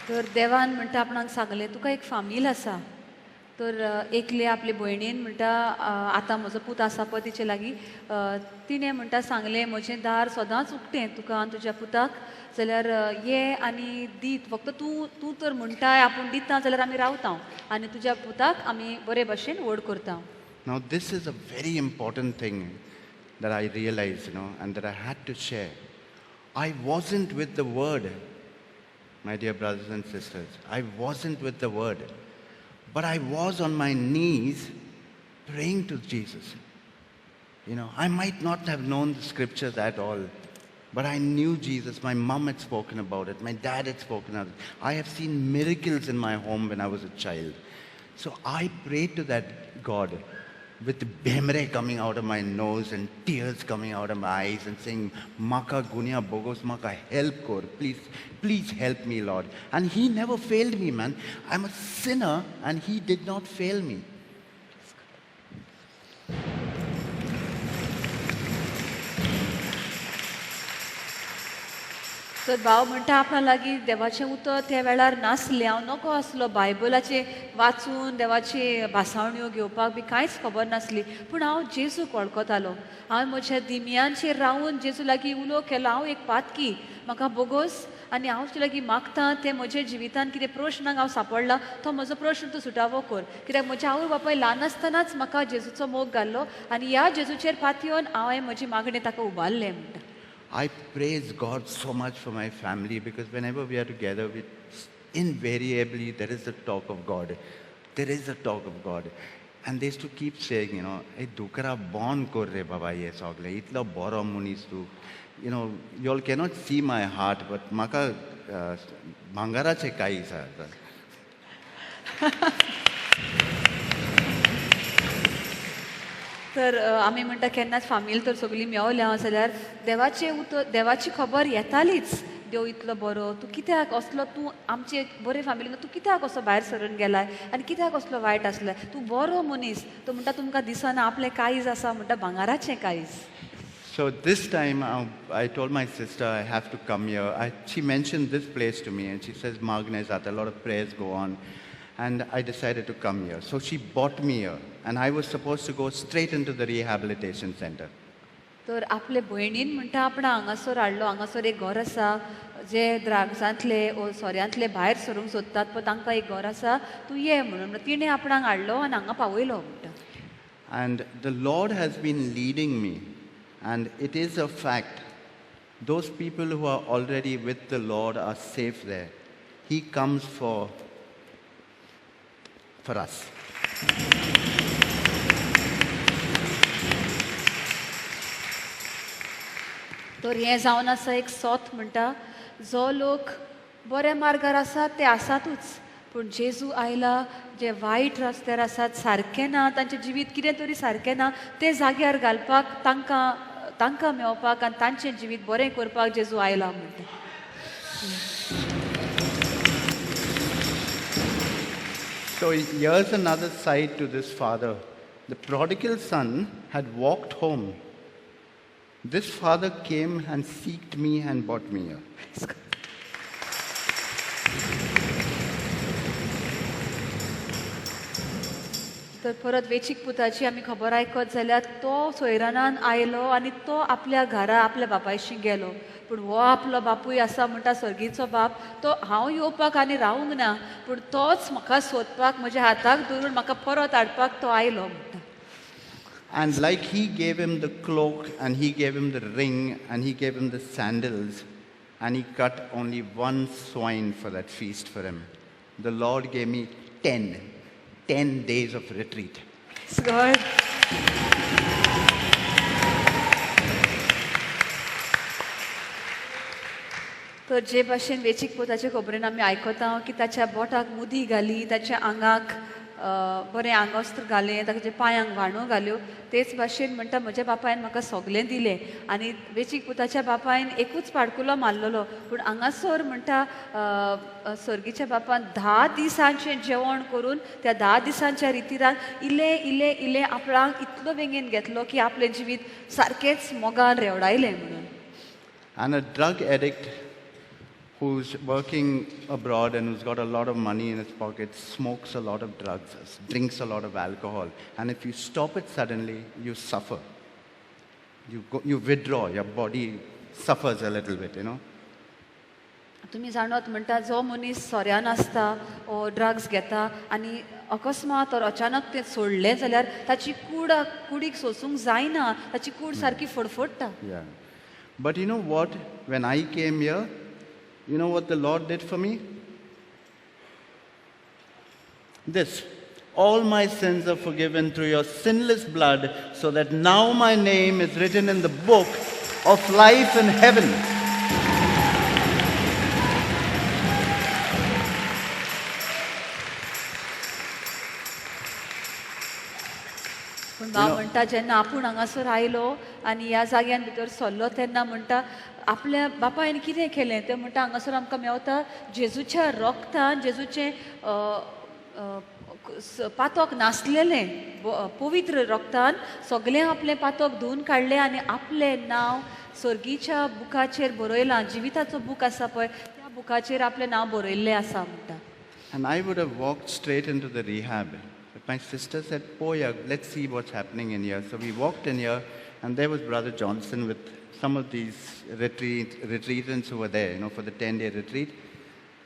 तर देवान म्हणटा आपणाक सांगलें तुका एक फामील आसा तर एकले आपले भयणीन म्हणटा आतां म्हजो पूत आसा पळय तिचे लागीं तिणें म्हणटा सांगलें म्हजें दार सदांच उक्तें तुका आनी तुज्या पुताक जाल्यार ये आनी दीत फक्त तूं तर म्हणटाय आपूण दिता जाल्यार आमी रावता आनी तुज्या पुताक आमी बरे भशेन व्हड करता. Now this is a very important thing that I realized, you know, and that I had to share. I wasn't with the word, my dear brothers and sisters. I wasn't with the word. But I was on my knees praying to Jesus. You know, I might not have known the scriptures at all, but I knew Jesus. My mom had spoken about it. My dad had spoken about it. I have seen miracles in my home when I was a child. So I prayed to that God with bhemre coming out of my nose and tears coming out of my eyes and saying, Maka gunya bogos maka help kor. Please help me, Lord. And he never failed me, man. I'm a sinner and he did not fail me. तर भाव म्हणटा आपणा लागीं देवाचें उतर त्या वेळार नासलें हांव नको आसलो बायबलाचें वाचून देवाची भासावण्यो घेवपाक बी कांयच खबर नासली पूण हांव जेजूक वळखतालो हांव म्हज्या दिमयांचेर रावून जेजू लागीं उलो केलो हांव एक पातकी म्हाका बोगोस आनी हांव तुजे लागीं मागतां तें म्हज्या जिवितान कितें प्रश्नाक हांव सांपडला तो म्हजो प्रश्न तूं सुटावो कर कित्याक म्हज्या आवय बापाय ल्हान आसतनाच म्हाका जेजूचो मोग घाल्लो आनी ह्या जेजूचेर पातयेवन हांवें म्हजी मागणी ताका उबारलें म्हणटा. I praise God so much for my family because whenever we are together, invariably there is a talk of God. There is a talk of God. And they used to keep saying, you know, hey, dukara born korre baba ye sogle, itla boro munis tu. You know, you all cannot see my heart, but maka bangara che kai sa. तर आमी म्हणटा केन्नाच फामील तर सगळीं मेवल्या जाल्यार देवाची खबर येतालीच. देव इतलो बरो, तूं कित्याक असलो, तूं आमचे बरे फामिलीन तूं कित्याक असो भायर सरून गेलाय आनी कित्याक असलो वायट आसलें, तूं बरो मनीस. तो म्हणटा तुमकां दिसना आपलें काळीज आसा, म्हणटा भांगाराचें काळीज. So this time I told my sister I have to come here. She mentioned this place to me and she says, Magnesat, a lot of prayers go on. And I decided to come here. So she brought me here. And I was supposed to go straight into the rehabilitation center. तर आपले भयणीन म्हणटा आपणा हांगासर हाडलो. हांगासर एक घर आसा जे द्राग्सांतले ओ सोऱ्यांतले भायर सरूंक सोदतात पण तांकां एक घर आसा, तूं ये म्हणून तिणें आपणाक हाडलो आनी हांगा पावयलो म्हणटा. And the Lord has been leading me. And it is a fact. Those people who are already with the Lord are safe there. He comes for us. तर हें जावन आसा एक सोत म्हणटा, जो लोक बऱ्या मार्गार आसात ते आसातूच, पूण जेजू आयला जे वायट रस्त्यार आसात, सारकें ना, तांचें जिवीत कितें तरी सारकें ना, ते जाग्यार घालपाक तांकां मेवपाक आनी तांचें जिवीत बरें करपाक जेजू आयला म्हणटा. So here's another side to this father. The prodigal son had walked home. This father came and seeked me and brought me here. तर परत वेचीक पुताची आमी खबर आयकत जाल्यार तो सोयरानान आयलो आनी तो आपल्या घरा आपल्या बापायशी गेलो. पूण हो आपलो बापूय आसा म्हणटा सर्गीचो बाप, तो हांव येवपाक आनी रावूंक ना, पूण तोच म्हाका सोदपाक म्हज्या हाताक धरून म्हाका परत हाडपाक तो आयलो म्हणटा. And like he gave him the cloak and he gave him the ring and he gave him the sandals and he cut only one swine for that feast for him, the Lord gave me 10 days of retreat. God. तर जे भाशेन वेचीक पोताचे खबरेन आमी आयकता की ताच्या बोटाक मुदी घाली, ताच्या आंगाक बरें आंगवस्त्र घालें, ताच्या पांयांक वाणो घाल्यो, तेच भाशेन म्हणटा म्हज्या बापायन म्हाका सगलें दिलें. आनी वेचीक पुताच्या बापायन एकूच पाडकुलो मारलेलो, पूण हांगासर म्हणटा सर्गीच्या बापान 10 दिसांचें जेवण करून त्या 10 दिसांच्या रितीरान इल्लें आपणाक इतलो बेगीन घेतलो की आपलें जिवीत सारकेंच मोगान रेवडायलें म्हणून. And a drug addict who's working abroad and who's got a lot of money in his pocket smokes a lot of drugs, drinks a lot of alcohol. And if you stop it suddenly, you suffer. You withdraw, your body suffers a little bit, you know. तुमी जाणत म्हणटा जो मनीस सोऱ्यान आसता ओ drugs घेता आनी अकस्मात और अचानक तें सोडलें जाल्यार ताची कुडीक सोसूंक जायना, ताची कूड सारकी फडफडटा. Yeah. But you know what? When I came here, you know what the Lord did for me? This. All my sins are forgiven through your sinless blood, so that now my name is written in the book of life in heaven. पूण हांव म्हणटा जेन्ना आपूण हांगासर आयलो आनी ह्या जाग्यान भितर सरलो तेन्ना म्हणटा आपल्या बापायन कितें केलें तें म्हणटा हांगासर आमकां मेवता जेजूच्या रोगतान, जेजूचें पातोक नासलेलें पवित्र रोगतान सगळें आपलें पातोक धुवन काडलें आनी आपलें नांव सर्गीच्या बुकाचेर बरयलां. जिविताचो बूक आसा पळय त्या बुकाचेर आपलें नांव बरयल्लें आसा म्हणटा. And I would have walked straight into the rehab. But my sister said, Poya, let's see what's happening in here. So we walked in here, and there was Brother Johnson with some of these retreatants who were there, you know, for the 10-day retreat.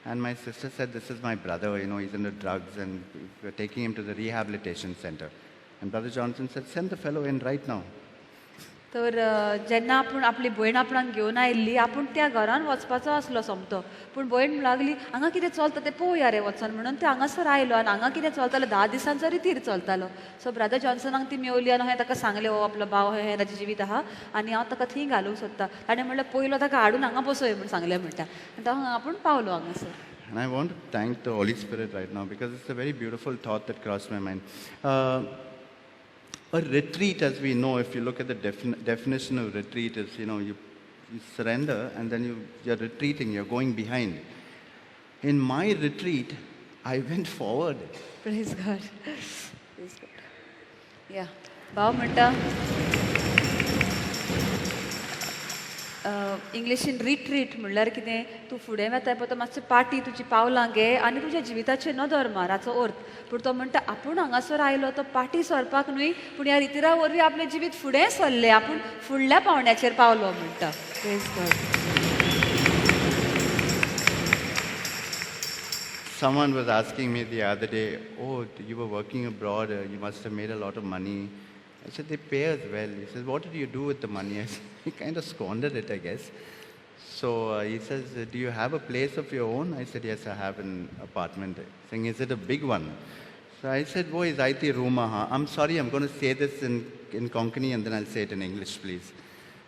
And my sister said, this is my brother, you know, he's into drugs, and we're taking him to the rehabilitation center. And Brother Johnson said, send the fellow in right now. तर जेन्ना आपूण आपली भयण आपणाक घेवन आयिल्ली आपूण त्या घरान वचपाचो आसलो सोमतो, पूण भयण लागली हांगा कितें चलता तें पळोवया रे वचोन म्हणून ते हांगासर आयलो आनी हांगा कितें चलतालो 10 दिसांचो रितीर चलतालो. सो ब्रदर जॉन्सनाक ती मेवली आनी हांवें ताका सांगलें हो आपलो भाव हें ताचें जिवीत आहा आनी हांव ताका थंय घालूंक सोदता. ताणें म्हणलें पयलो ताका हाडून हांगा बसय म्हणून सांगलें म्हणटा आनी तो आपूण पावलो हांगासर. And I want to thank the Holy Spirit right now because it's a very beautiful thought that crossed my mind. A retreat, as we know, if you look at the definition of retreat, is, you surrender and then you're retreating, you're going behind. In my retreat, I went forward. Praise God praise God या भाव म्हणटा इंग्लिशीन retreat म्हणल्यार कितें तूं फुडें वेताय पळय तो मातशें पाटी तुजी पावलां घे आनी तुज्या जिविताचेर नदर मार हाचो अर्थ पूण तो म्हणटा आपूण हांगासर आयलो तो पाटी सरपाक न्हय पूण ह्या रितीरा वरवीं आपलें जिवीत फुडें सरलें आपूण फुडल्या पावंड्याचेर पावलो म्हणटा praise God Someone was asking me the other day, oh, you were working abroad, you must have made a lot of money. I said, they pay us well. He says, what did you do with the money? I said, he kind of squandered it, I guess. So he says, do you have a place of your own? I said, yes, I have an apartment. Saying, is it a big one? So I said, wo is IT room? I'm sorry, I'm going to say this in Konkani and then I'll say it in English, please.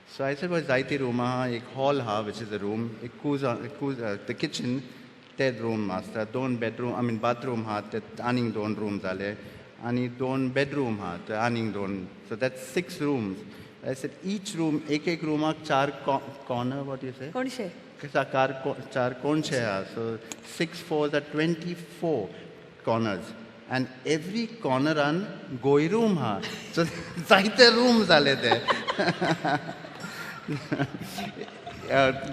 So I said, wo is IT room? Ek hall ha, which is a room. The kitchen. Ted room master, दोन bedroom, bathroom hat, aning दोन rooms ale, ani दोन bedroom hat, aning दोन. So that's 6 rooms. I said each room, एक room ha 4 corner, what do you say? कोणशे? 4 कोणशे ha. So 6 4s are 24 corners. And every corner an goi room ha. So zaite rooms ale there.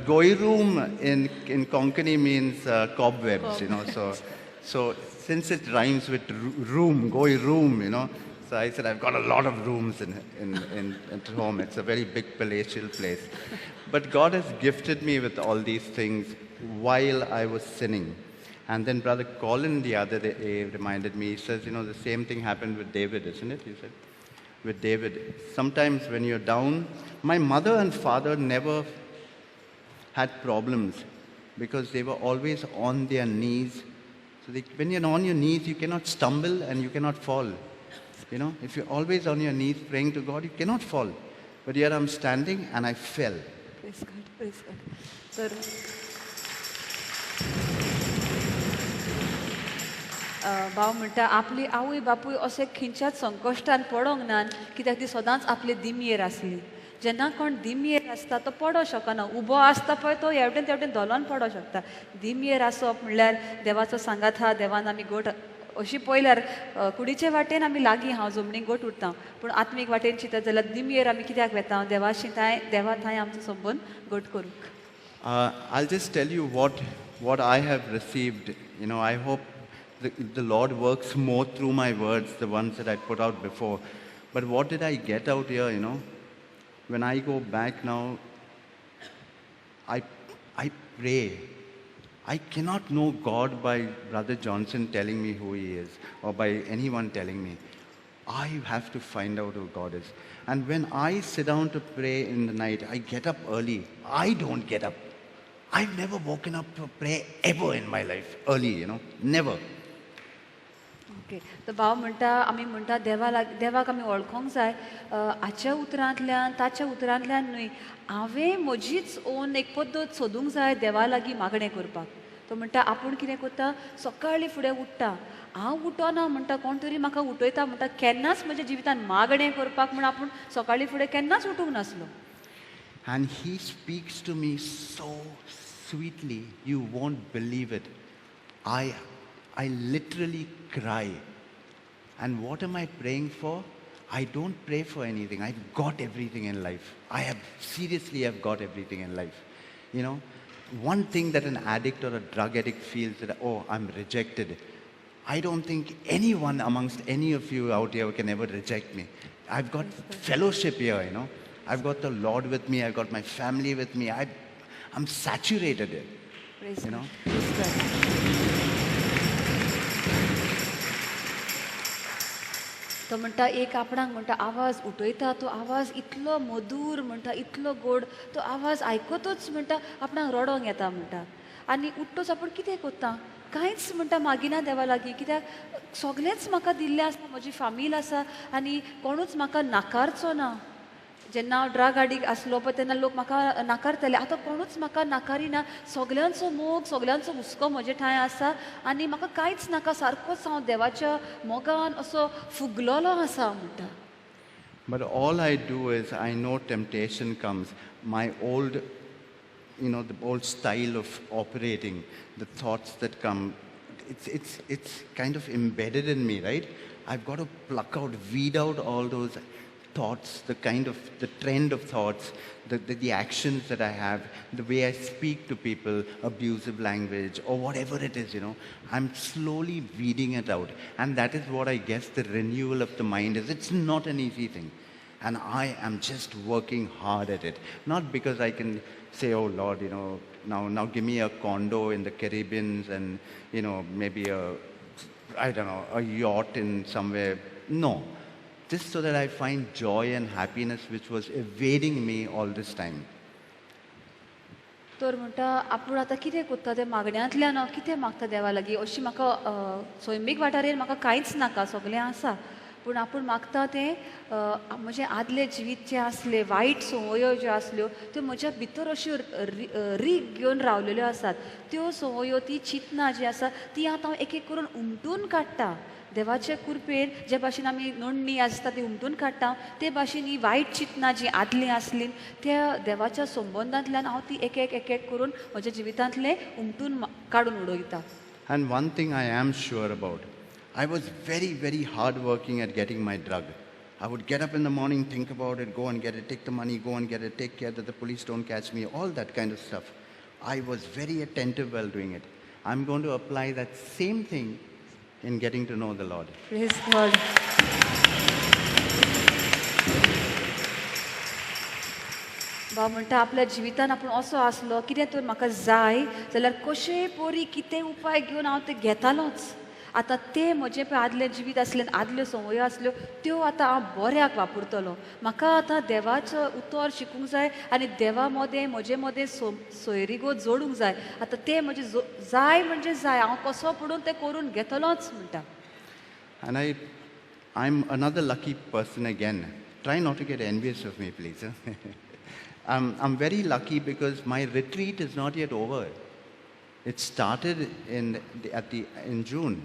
Goi room in Konkani means cobwebs, So since it rhymes with room, goi room, So I said, I've got a lot of rooms at home. It's a very big palatial place. But God has gifted me with all these things while I was sinning. And then Brother Colin the other day reminded me, he says, the same thing happened with David, isn't it? He said, with David. Sometimes when you're down, my mother and father never had problems because they were always on their knees. So when you're on your knees, you cannot stumble and you cannot fall. If you're always on your knees praying to God, you cannot fall. But here I'm standing and I fell. Praise God, praise God. भाव म्हणटा आपली आवय बापूय अशें खंयच्याच संकश्टान पडोंक ना कित्याक ती सदांच आपले दिमयेर आसली जेन्ना कोण दिमयेर आसता तो पडो शकना उबो आसता पळय तो हेवटेन तेवटेन धोलोन पडो शकता दिमयेर आसप म्हणल्यार देवाचो सांगात हा देवान आमी गोट अशी पळयल्यार कुडीचे वाटेन आमी लागीं हांव जमनीक गोट उरता पूण आत्मीक वाटेन चिंतत जाल्यार दिमयेर आमी कित्याक वेता देवाशी देवा थंय आमचो संबंद गोट करूंक I'll just tell you what I have received. I hope the Lord works more through my words, the ones that I put out before. But what did I get out here, When I go back now, I pray. I cannot know God by Brother Johnson telling me who he is or by anyone telling me. I have to find out who God is. And when I sit down to pray in the night, I get up early. I don't get up. I've never woken up to pray ever in my life, early, never. Okay तर भाव म्हणटा आमी म्हणटा देवाक आमी वळखोंक जाय हाच्या उतरांतल्यान ताच्या उतरांतल्यान न्हय हांवें म्हजीच ओन एक पद्दत सोदूंक जाय देवा लागीं मागणें करपाक तो म्हणटा आपूण कितें करता सकाळीं फुडें उठ्ठा हांव उठोना म्हणटा कोण तरी म्हाका उठयता म्हणटा केन्नाच म्हज्या जिवितान मागणें करपाक म्हण आपूण सकाळीं फुडें केन्नाच उठूंक नासलो And he speaks to me so sweetly, you won't believe it. I literally cry. And what am I praying for? I don't pray for anything. I've got everything in life. Seriously, I've got everything in life. One thing that an addict or a drug addict feels that, oh, I'm rejected. I don't think anyone amongst any of you out here can ever reject me. I've got fellowship here, I've got the Lord with me. I've got my family with me. I'm saturated in, Praise God. तो म्हणटा एक आपणाक म्हणटा आवाज उठयता तो आवाज इतलो मधूर म्हणटा इतलो गोड तो आवाज आयकतच म्हणटा आपणाक रडोंक येता म्हणटा आनी उठ्ठोच आपूण कितें कोत्ता कांयच म्हणटा मागिना देवा लागीं कित्याक सगळेंच म्हाका दिल्लें आसा म्हजी फामील आसा आनी कोणूच म्हाका नाकारचो ना जेन्ना हांव ड्रग एडिक्ट आसलो पळय तेन्ना लोक म्हाका नाकारताले आतां कोणूच म्हाका नाकारिना सगल्यांचो मोग सगल्यांचो हुस्को म्हजे ठांय आसा आनी म्हाका कांयच नाका सारकोच हांव देवाच्या मोगान असो फुगलोलो आसा म्हणटा But all I do is I know temptation comes. My old, the old style of operating, the thoughts that come, it's kind of embedded in me, right? I've got to pluck out, weed out all those thoughts, the trend of thoughts, the actions that I have, the way I speak to people, abusive language, or whatever it is, I'm slowly weeding it out. And that is what I guess the renewal of the mind is. It's not an easy thing. And I am just working hard at it. Not because I can say, oh Lord, now give me a condo in the Caribbean and, maybe a yacht in somewhere. No. Just so that I find joy and happiness which was evading me all this time. तर म्हणटा आपूण आतां कितें कोत्ता तें मागण्यांतल्यान कितें मागता देवा लागीं अशी म्हाका सैमीक वाठारेर म्हाका कांयच नाका सगळें आसा पूण आपूण मागता तें म्हजें आदलें जिवीत जें आसलें वायट संवयो ज्यो आसल्यो त्यो म्हज्या भितर अश्यो रीग घेवन रावलेल्यो आसात त्यो संवयो ती चिंतनां जीं आसा ती आतां हांव एक एक करून उमटून काडटा देवाचे कृपेन जे भाशेन आमी नोंदणी आसता ती उमटून काडटा ते भाशेन ही वायट चिंतनां जीं आदलीं आसलीं त्या देवाच्या संबंदांतल्यान हांव ती एक एक करून म्हज्या जिवितांतलें उमटून काडून उडयता. And one thing I am sure about, I was very, very hard working at getting my drug. I would get up in the morning, think about it, go and get it, take the money, go and get it, take care that the police don't catch me, all that kind of stuff. I was very attentive while doing it. I'm going to apply that same thing in getting to know the Lord. Praise God. बाब म्हणटा आपल्या जिवितान आपूण असो आसलो कितें तर म्हाका जाय जाल्यार कशेय पोरी कितें उपाय घेवन हांव तें घेतालोच आतां तें म्हजें पळय आदलें जिवीत आसलें आदल्यो संवयो आसल्यो त्यो आतां हांव बऱ्याक वापरतलो म्हाका आतां देवाचो उतर शिकूंक जाय आनी देवा मदें म्हजे मदें सोयरीगो जोडूंक जाय आतां तें म्हजें जाय म्हणजे जाय हांव कसो पडून तें करून घेतलोच म्हणटा. And I'm another lucky person again. Try not to get envious of me, please. I'm very lucky because my retreat is not yet over. It started in June.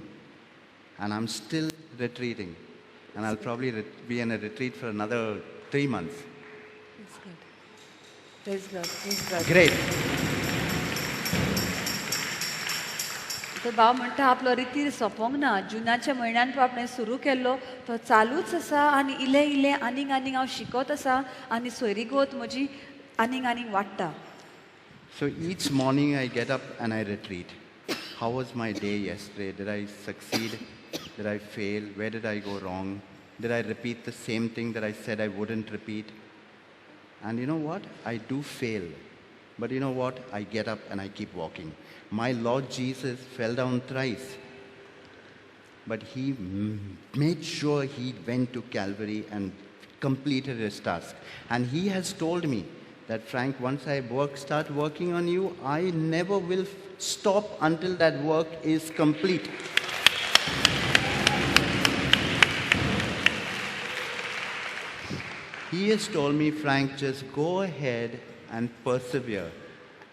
And I'm still retreating. And I'll probably be in a retreat for another 3 months. That's good. Praise God. Praise God. Great. तर भाव म्हणटा आपलो रितीर सोंपोंक ना जुनाच्या म्हयन्यान पळय आपणें सुरू केल्लो तो चालूच आसा आनी इल्लें इल्लें आनीक हांव शिकत आसा आनी सोयरीगोत म्हजी आनीक वाडटा. So each morning I get up and I retreat. How was my day yesterday? Did I succeed? Did I fail? Where did I go wrong? Did I repeat the same thing that I said I wouldn't repeat? And you know what? I do fail. But you know what? I get up and I keep walking. My Lord Jesus fell down thrice. But he made sure he went to Calvary and completed his task. And he has told me that, Frank, once I start working on you, I never will stop until that work is complete. He has told me, Frank, just go ahead and persevere.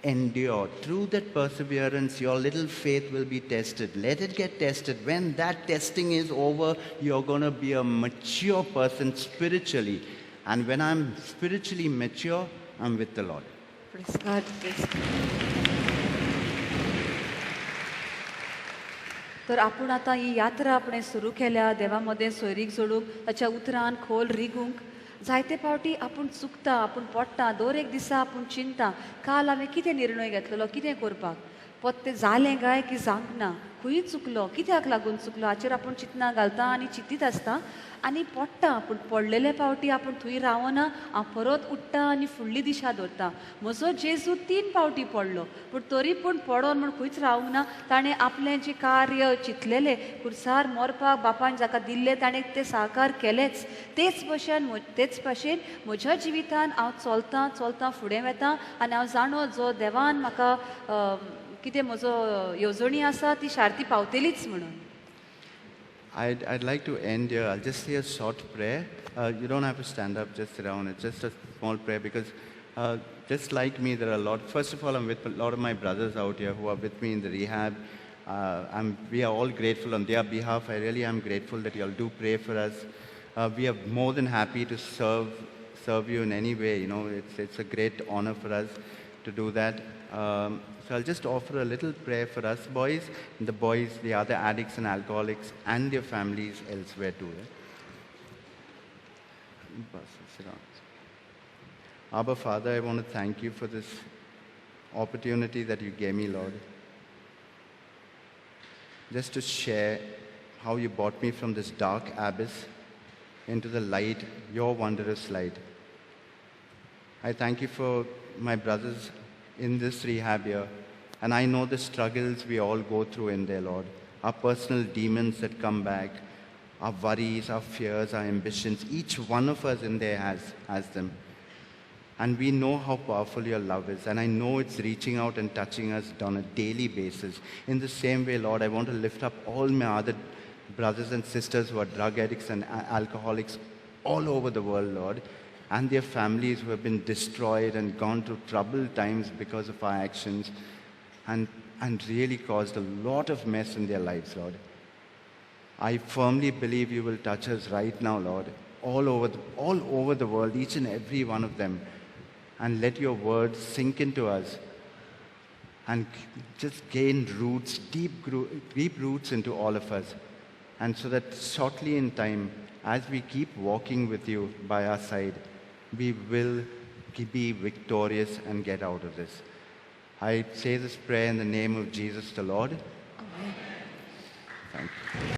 Endure. Through that perseverance, your little faith will be tested. Let it get tested. When that testing is over, you're going to be a mature person spiritually. And when I'm spiritually mature, I'm with the Lord. Praise God. Praise God. तर आपूण आतां ही यात्रा आपणे सुरू केल्या देवा मदें सोयरीक जोडूंक ताच्या उतरान खोल रिगूंक जायते फावटी आपूण चुकता आपूण पडटा दर एक दिसा आपूण चिंता काल हांवें कितें निर्णय घेतलेलो कितें करपाक पद तें जालें काय की जावंक ना खंय चुकलो कित्याक लागून चुकलो हाचेर आपूण चिंतना घालता आनी चिंतीत आसता आनी पडटा पूण पडलेले फावटी आपूण थंय रावना हांव परत उठ्ठा आनी फुडली दिशा धरता. म्हजो जेजू 3 फावटी पडलो पूण तरी पूण पडोन म्हूण खंयच रावंक ना. ताणें आपलें जें कार्य चिंतलेलें कुर्सार मरपाक बापान जाका दिल्लें ताणें तें साकार केलेंच. तेच भाशेन म्हज्या जिवितान हांव चलतां फुडें वेतां आनी हांव जाणो जो देवान म्हाका कितें म्हजो येवजणी आसा ती शार्ती पावतलीच म्हणून. I'd like to end here. I'll just say a short prayer. You don't have to stand up, just sit down. It's just a small prayer because just like me, there are a lot. First of all, I'm with a lot of my brothers out here who are with me in the rehab. We are all grateful on their behalf. I really am grateful that you all do pray for us. we are more than happy to serve you in any way. You know, it's a great honor for us to do that. So I'll just offer a little prayer for us boys, and the other addicts and alcoholics, and their families elsewhere too. Abba, Father, I want to thank you for this opportunity that you gave me, Lord. Just to share how you brought me from this dark abyss into the light, your wondrous light. I thank you for my brothers in this rehab here. And I know the struggles we all go through in there, Lord. Our personal demons that come back, our worries, our fears, our ambitions. Each one of us in there has them. And we know how powerful your love is. And I know it's reaching out and touching us on a daily basis. In the same way, Lord, I want to lift up all my other brothers and sisters who are drug addicts and alcoholics all over the world, Lord, and their families who have been destroyed and gone through troubled times because of our actions and really caused a lot of mess in their lives, Lord. I firmly believe you will touch us right now, Lord, all over the world, each and every one of them, and let your words sink into us and just gain roots, deep roots into all of us. And so that shortly in time, as we keep walking with you by our side, we will be victorious and get out of this. I say this prayer in the name of Jesus the Lord. Amen. Thank you.